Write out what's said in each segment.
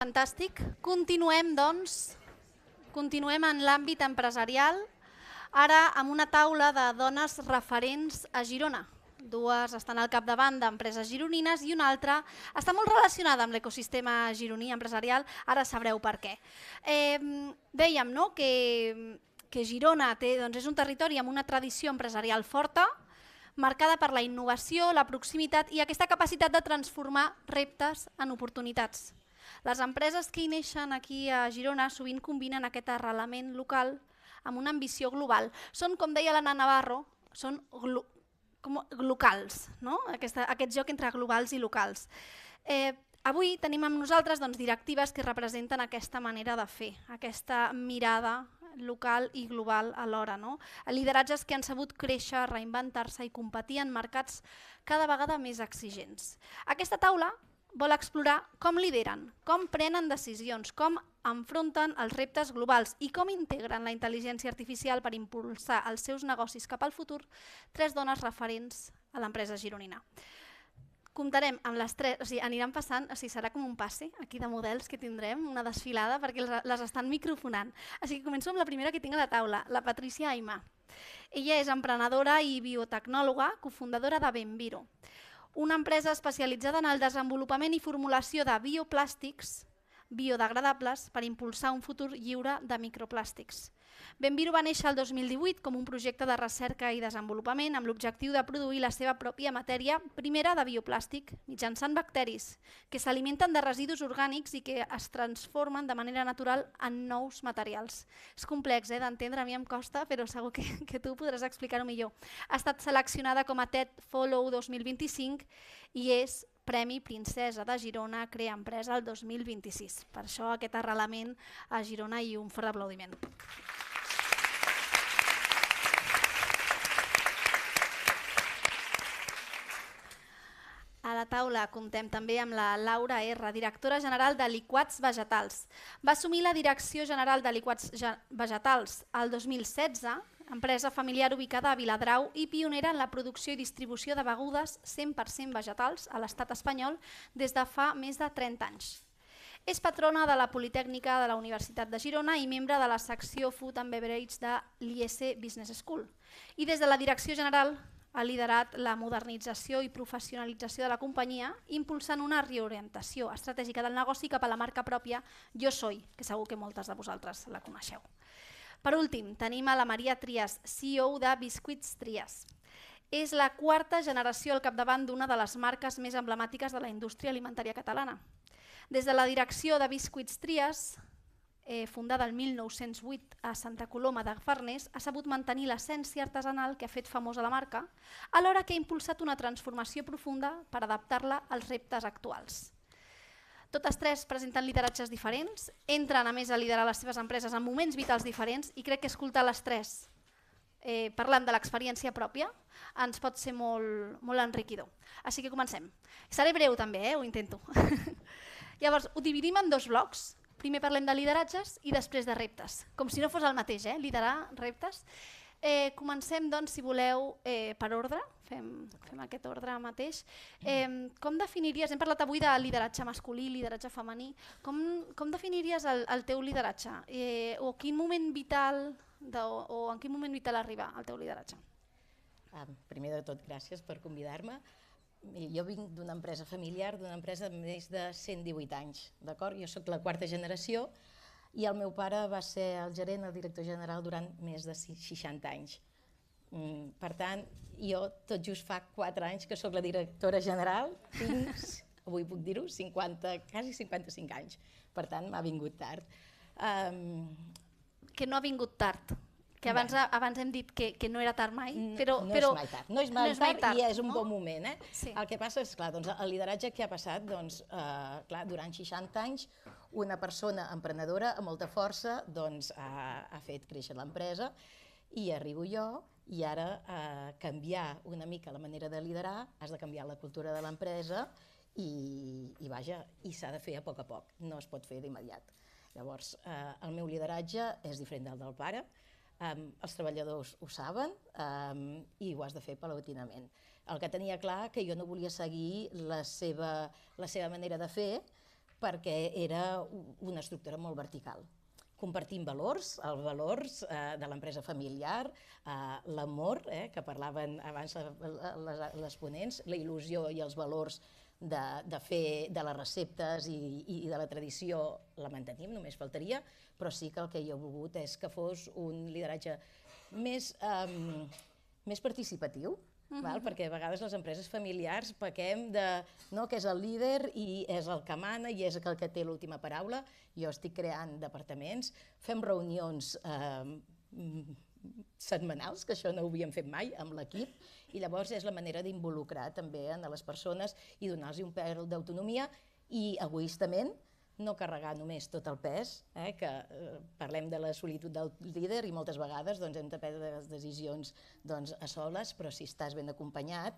Fantàstic. Continuem, doncs, en l'àmbit empresarial, ara amb una taula de dones referents a Girona. Dues estan al capdavant d'empreses gironines i una altra està molt relacionada amb l'ecosistema gironí empresarial, ara sabreu per què. Dèiem que Girona és un territori amb una tradició empresarial forta, marcada per la innovació, la proximitat i aquesta capacitat de transformar reptes en oportunitats. Les empreses que hi neixen aquí a Girona sovint combinen aquest arrelament local amb una ambició global. Són, com deia l'Anna Navarro, són locals, no? Aquest joc entre globals i locals. Avui tenim amb nosaltres directives que representen aquesta manera de fer, aquesta mirada local i global alhora. Lideratges que han sabut créixer, reinventar-se i competir en mercats cada vegada més exigents. Aquesta taula vol explorar com lideren, com prenen decisions, com enfronten els reptes globals i com integren la intel·ligència artificial per impulsar els seus negocis cap al futur, tres dones referents a l'empresa gironina. Comptarem amb les tres, aniran passant, serà com un passe aquí de models que tindrem, una desfilada, perquè les estan microfonant. Així que començo amb la primera que tinc a la taula, la Patricia Aimà. Ella és emprenedora i biotecnòloga, cofundadora de Benviro, una empresa especialitzada en el desenvolupament i formulació de bioplàstics biodegradables per impulsar un futur lliure de microplàstics. Benviro va néixer el 2018 com un projecte de recerca i desenvolupament amb l'objectiu de produir la seva pròpia matèria primera de bioplàstic mitjançant bacteris que s'alimenten de residus orgànics i que es transformen de manera natural en nous materials. És complex d'entendre, a mi em costa, però segur que tu podràs explicar-ho millor. Ha estat seleccionada com a TED Follow 2025 i és Premi Princesa de Girona Crea Empresa el 2026. Per això aquest arrelament a Girona i un fort aplaudiment. A la taula comptem també amb la Laura R., directora general de Liquats Vegetals. Va assumir la direcció general de Liquats Vegetals el 2016, empresa familiar ubicada a Viladrau i pionera en la producció i distribució de begudes 100% vegetals a l'estat espanyol des de fa més de 30 anys. És patrona de la Politècnica de la Universitat de Girona i membre de la secció Food and Beverage de l'IS Business School. I des de la direcció general ha liderat la modernització i professionalització de la companyia, impulsant una reorientació estratègica del negoci cap a la marca pròpia Jo Soy, que segur que moltes de vosaltres la coneixeu. Per últim, tenim a la Maria Trias, CEO de Biscuits Trias. És la quarta generació al capdavant d'una de les marques més emblemàtiques de la indústria alimentària catalana. Des de la direcció de Biscuits Trias, fundada el 1908 a Santa Coloma de Farners, ha sabut mantenir l'essència artesanal que ha fet famosa la marca, alhora que ha impulsat una transformació profunda per adaptar-la als reptes actuals. Totes tres presenten lideratges diferents, entren a més a liderar les seves empreses en moments vitals diferents i crec que escoltar les tres parlant de l'experiència pròpia ens pot ser molt enriquidor. Així que comencem. Seré breu també, ho intento. Llavors, ho dividim en dos blocs. Primer parlem de lideratges i després de reptes. Com si no fos el mateix, liderar reptes. Comencem, doncs, si voleu, per ordre. Fem aquest ordre mateix. Com definiries, hem parlat avui de lideratge masculí, lideratge femení, com definiries el teu lideratge? O en quin moment vital arriba el teu lideratge? Primer de tot, gràcies per convidar-me. Jo vinc d'una empresa familiar, d'una empresa de més de 118 anys. Jo soc la quarta generació i el meu pare va ser el gerent, el director general durant més de 60 anys. Per tant, jo tot just fa 4 anys que soc la directora general, tinc, avui puc dir-ho, quasi 55 anys. Per tant, m'ha vingut tard. Que no ha vingut tard. Que abans hem dit que no era tard mai, però... No és mai tard, no és mai tard i és un bon moment. El que passa és, clar, el lideratge que ha passat, durant 60 anys, una persona emprenedora amb molta força ha fet créixer l'empresa i arribo jo i ara canviar una mica la manera de liderar, has de canviar la cultura de l'empresa i s'ha de fer a poc, no es pot fer d'immediat. Llavors, el meu lideratge és diferent del pare, els treballadors ho saben i ho has de fer paulatinament. El que tenia clar que jo no volia seguir la seva manera de fer perquè era una estructura molt vertical. Compartim valors, els valors de l'empresa familiar, l'amor, que parlaven abans les ponents, la il·lusió i els valors de fer de les receptes i de la tradició la mantenim, només faltaria, però sí que el que jo he volgut és que fos un lideratge més participatiu, perquè a vegades les empreses familiars pequem que és el líder i és el que mana i és el que té l'última paraula. Jo estic creant departaments, fem reunions setmanals, que això no ho havíem fet mai amb l'equip, i llavors és la manera d'involucrar també a les persones i donar-los un pèl d'autonomia i egoistament no carregar només tot el pes, que parlem de la solitud del líder i moltes vegades hem de prendre les decisions a soles, però si estàs ben acompanyat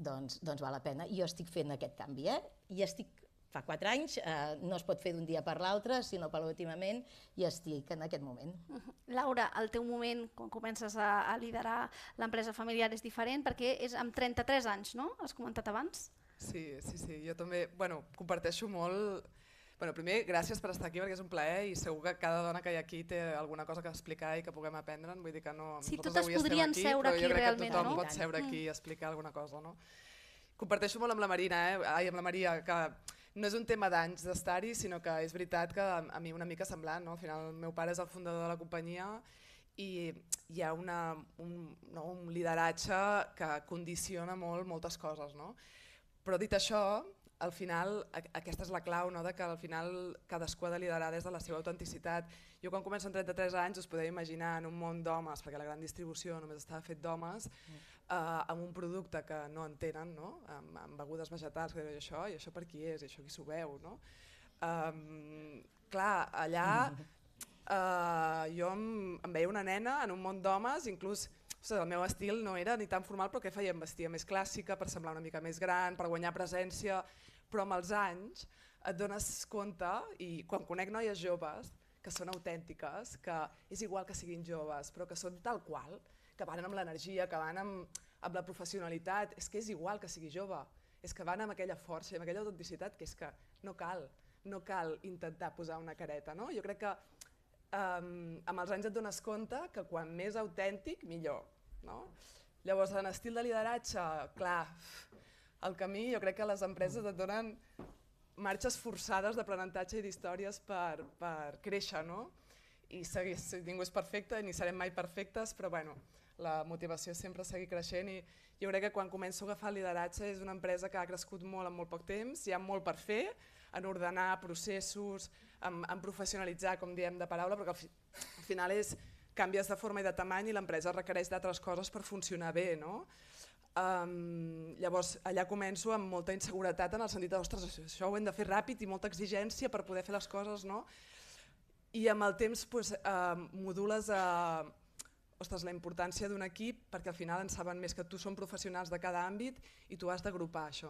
doncs val la pena. Jo estic fent aquest canvi, i fa 4 anys, no es pot fer d'un dia per l'altre, sinó paulatinament, i estic en aquest moment. Laura, el teu moment, quan comences a liderar l'empresa familiar, és diferent perquè és amb 33 anys, no? Has comentat abans? Sí, jo també comparteixo molt. Primer, gràcies per estar aquí perquè és un plaer i segur que cada dona que hi ha aquí té alguna cosa que explicar i que puguem aprendre. Vull dir que no, sí, totes podrien seure aquí realment, però jo crec que tothom pot seure aquí i explicar alguna cosa. Comparteixo molt amb la Marina, amb la Maria, que no és un tema d'anys d'estar-hi, sinó que és veritat que a mi una mica semblant. Al final el meu pare és el fundador de la companyia i hi ha un lideratge que condiciona moltes coses. Però dit això, al final aquesta és la clau, que al final cadascú ha de liderar des de la seva autenticitat. Jo quan començo amb 33 anys us podeu imaginar en un món d'homes, perquè la gran distribució només estava fet d'homes, amb un producte que no entenen, amb begudes vegetals, que i això per qui és, i això qui s'ho veu. Clar, allà jo em veia una nena en un món d'homes, inclús el meu estil no era ni tan formal, però què feia? Em vestia més clàssica per semblar una mica més gran, per guanyar presència, però amb els anys et dones compte, i quan conec noies joves que són autèntiques, que és igual que siguin joves, però que són tal qual, que van amb l'energia, que van amb la professionalitat, és que és igual que sigui jove, és que van amb aquella força i amb aquella autenticitat, que és que no cal intentar posar una careta. Jo crec que amb els anys et dones compte que quan més autèntic, millor. Llavors, en estil de lideratge, clar, el camí, jo crec que les empreses et donen marxes forçades d'aprenentatge i d'històries per créixer, i ningú és perfecte ni serem mai perfectes, però la motivació és sempre seguir creixent, i jo crec que quan començo a agafar el lideratge és una empresa que ha crescut molt en molt poc temps, hi ha molt per fer, en ordenar processos, en professionalitzar, com diem de paraula, perquè al final canvies de forma i de tamany i l'empresa requereix d'altres coses per funcionar bé. Llavors allà començo amb molta inseguretat en el sentit de ostres, això ho hem de fer ràpid i molta exigència per poder fer les coses, i amb el temps modules la importància d'un equip, perquè al final en saben més que tu, són professionals de cada àmbit i tu has d'agrupar això.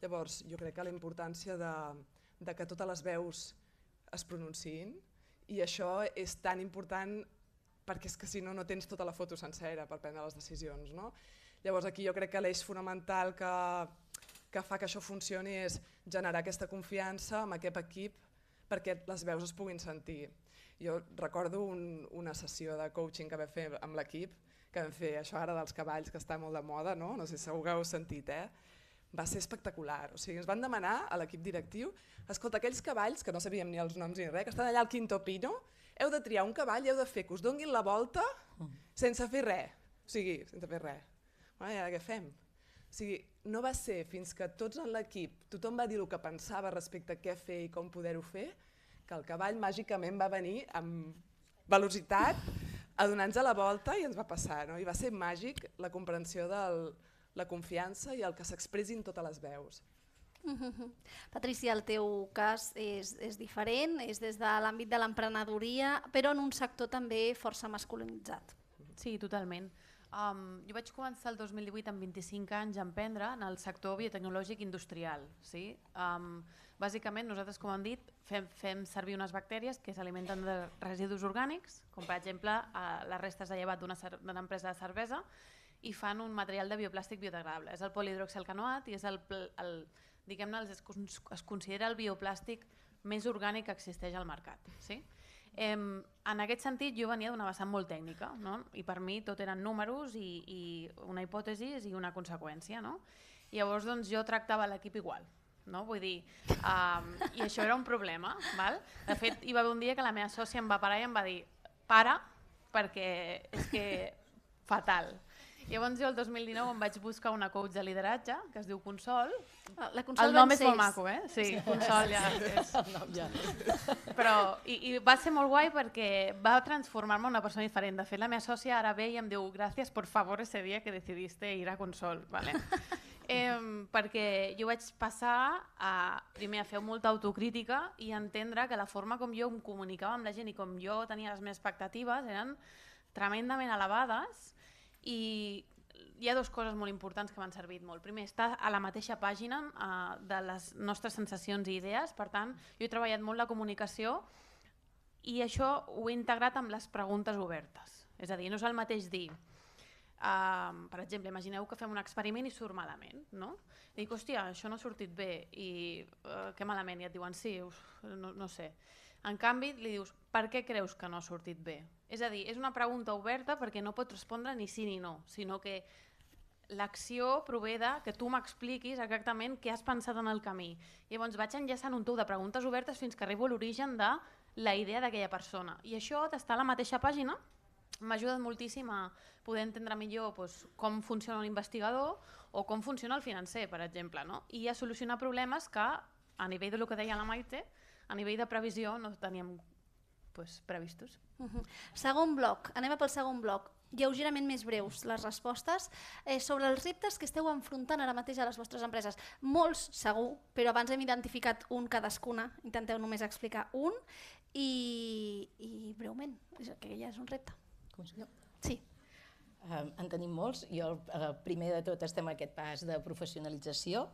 Llavors jo crec que la importància de que totes les veus es pronunciïn, i això és tan important perquè és que si no, no tens tota la foto sencera per prendre les decisions. Llavors aquí jo crec que l'eix fonamental que fa que això funcioni és generar aquesta confiança amb aquest equip perquè les veus es puguin sentir. Jo recordo una sessió de coaching que vam fer amb l'equip, que vam fer això ara dels cavalls, que està molt de moda, no sé si segur que heu sentit, va ser espectacular. O sigui, ens van demanar a l'equip directiu, escolta, aquells cavalls, que no sabíem ni els noms ni res, que estan allà al Quinto Pino, heu de triar un cavall i heu de fer que us donguin la volta sense fer res. O sigui, sense fer res. I ara què fem? O sigui, no va ser fins que tots en l'equip, tothom va dir el que pensava respecte a què fer i com poder-ho fer, que el cavall màgicament va venir amb velocitat a donar-nos la volta i ens va passar. I va ser màgic la comprensió de la confiança i el que s'expressin totes les veus. Patricia, el teu cas és diferent, és des de l'àmbit de l'emprenedoria, però en un sector també força masculinitzat. Sí, totalment. Jo vaig començar el 2018 amb 25 anys a emprendre en el sector biotecnològic industrial. Bàsicament, nosaltres, com hem dit, fem servir unes bactèries que s'alimenten de residus orgànics, com per exemple les restes de llevat d'una empresa de cervesa, i fan un material de bioplàstic biodegradable. És el polihidroxalcanoat i és diguem-ne, es considera el bioplàstic més orgànic que existeix al mercat. Sí? En aquest sentit, jo venia d'una vessant molt tècnica, no? I per mi tot eren números i una hipòtesi i una conseqüència. No? Llavors doncs, jo tractava l'equip igual. No? Vull dir, i això era un problema. Val? De fet, hi va haver un dia que la meva sòcia em va parar i em va dir para, perquè és que fatal. Llavors jo el 2019 em vaig buscar una coach de lideratge que es diu Consol. El nom és molt maco, Sí, Consol ja és. El nom ja. Però, i va ser molt guai perquè va transformar-me en una persona diferent. De fet, la meva sòcia ara ve i em diu gràcies por favor ese día que decidiste ir a Consol. Vale? Perquè jo vaig passar primer a fer molta autocrítica i entendre que la forma com jo em comunicava amb la gent i com jo tenia les meves expectatives eren tremendament elevades. I hi ha dues coses molt importants que m'han servit molt. Primer, estar a la mateixa pàgina de les nostres sensacions i idees. Per tant, jo he treballat molt la comunicació i això ho he integrat amb les preguntes obertes. És a dir, no és el mateix dir, per exemple, imagineu que fem un experiment i surt malament, no? I dic, hòstia, això no ha sortit bé i que malament, i et diuen sí, no sé. En canvi, li dius, per què creus que no ha sortit bé? És a dir, és una pregunta oberta perquè no pots respondre ni sí ni no, sinó que l'acció prové de que tu m'expliquis exactament què has pensat en el camí. Llavors vaig enllaçant un tou de preguntes obertes fins que arribo a l'origen de la idea d'aquella persona. I això d'estar a la mateixa pàgina m'ha ajudat moltíssim a poder entendre millor com funciona l'investigador o com funciona el financer, per exemple, no? I a solucionar problemes que, a nivell del que deia la Maite, a nivell de previsió no teníem previstos. Segon bloc, anem pel segon bloc. Lleugerament més breus les respostes sobre els reptes que esteu enfrontant ara mateix a les vostres empreses. Molts segur, però abans hem identificat un cadascuna, intenteu només explicar un i breument, que ja és un repte. Sí. En tenim molts. Jo, primer de tot, estem en aquest pas de professionalització.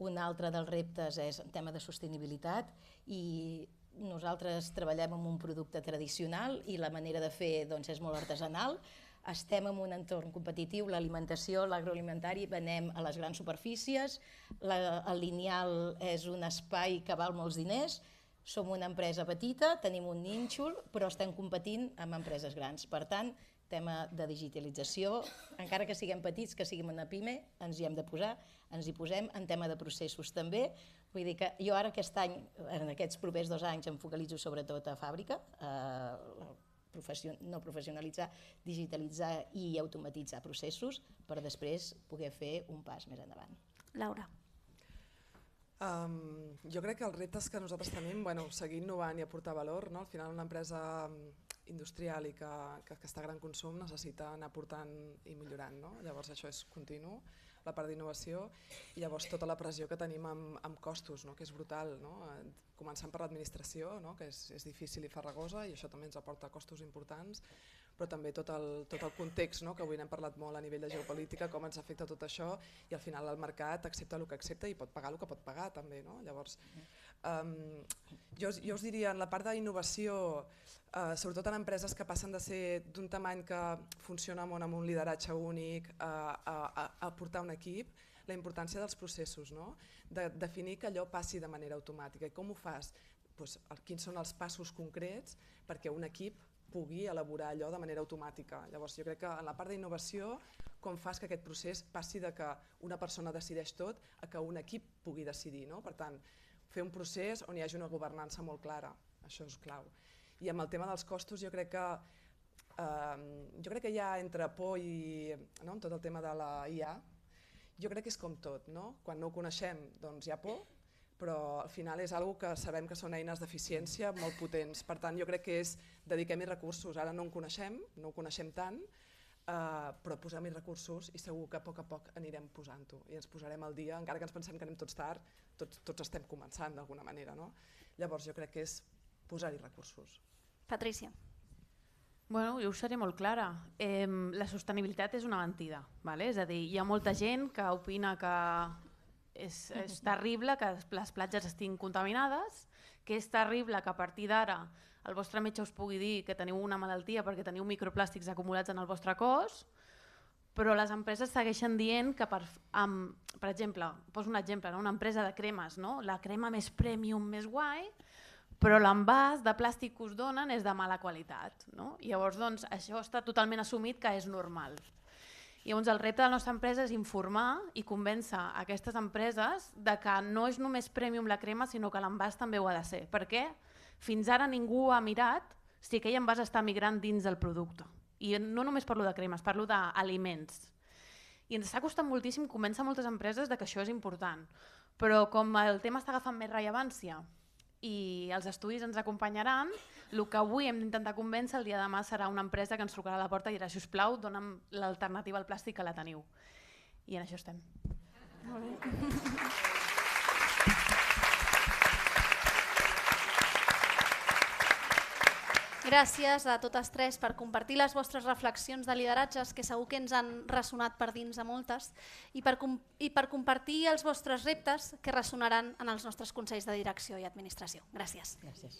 Un altre dels reptes és el tema de sostenibilitat i nosaltres treballem amb un producte tradicional i la manera de fer és molt artesanal. Estem en un entorn competitiu, l'alimentació, l'agroalimentari, venem a les grans superfícies, el lineal és un espai que val molts diners, som una empresa petita, tenim un nínxol, però estem competint amb empreses grans. Per tant, tema de digitalització, encara que siguem petits, que siguem una pime, ens hi hem de posar, ens hi posem, en tema de processos també. Vull dir que jo ara aquest any, en aquests propers 2 anys, em focalitzo sobretot a fàbrica, no professionalitzar, digitalitzar i automatitzar processos per després poder fer un pas més endavant. Laura. Jo crec que els reptes que nosaltres tenim, seguir innovant i aportar valor, al final una empresa industrial i que està a gran consum necessita anar aportant i millorant. Llavors això és continu, la part d'innovació, i llavors tota la pressió que tenim amb costos, que és brutal, començant per l'administració, que és difícil i farragosa i això també ens aporta costos importants, però també tot el context, que avui n'hem parlat molt a nivell de geopolítica, com ens afecta tot això, i al final el mercat accepta el que accepta i pot pagar el que pot pagar també. Llavors, jo us diria, en la part d'innovació, sobretot en empreses que passen de ser d'un tamany que funciona molt amb un lideratge únic a portar un equip, la importància dels processos, de definir que allò passi de manera automàtica. I com ho fas? Quins són els passos concrets perquè un equip pugui elaborar allò de manera automàtica. Llavors jo crec que en la part d'innovació, com fas que aquest procés passi de que una persona decideix tot a que un equip pugui decidir. Per tant, fer un procés on hi hagi una governança molt clara, això és clau. I amb el tema dels costos jo crec que ja entre por i tot el tema de la IA, jo crec que és com tot, quan no ho coneixem doncs hi ha por, però al final és una que sabem que són eines d'eficiència molt potents. Per tant, jo crec que és dediquem-hi recursos. Ara no ho coneixem tant, però posem-hi recursos i segur que a poc anirem posant-ho i ens posarem al dia, encara que ens pensem que anem tots tard, tots estem començant d'alguna manera. Llavors jo crec que és posar-hi recursos. Patrícia. Jo ho seré molt clara. La sostenibilitat és una mentida. És a dir, hi ha molta gent que opina que és terrible que les platges estiguin contaminades, que és terrible que a partir d'ara el vostre metge us pugui dir que teniu una malaltia perquè teniu microplàstics acumulats en el vostre cos, però les empreses segueixen dient que, per exemple, poso un exemple, una empresa de cremes, la crema més premium, més guai, però l'envàs de plàstic que us donen és de mala qualitat. Llavors, això està totalment assumit que és normal. Llavors, el repte de la nostra empresa és informar i convèncer aquestes empreses de que no és només premium la crema, sinó que l'envàs també ho ha de ser. Perquè fins ara ningú ha mirat si aquell envàs està migrant dins del producte. I no només parlo de cremes, parlo d'aliments. I ens està costant moltíssim convèncer moltes empreses de que això és important. Però com el tema està agafant més rellevància i els estudis ens acompanyaran, el que avui hem d'intentar convèncer el dia de demà serà una empresa que ens trucarà a la porta i dirà, sisplau, dona'm l'alternativa al plàstic que la teniu. I en això estem. Molt bé. Gràcies a totes tres per compartir les vostres reflexions de lideratges, que segur que ens han ressonat per dins de moltes, i per compartir els vostres reptes que ressonaran en els nostres consells de direcció i administració. Gràcies. Gràcies.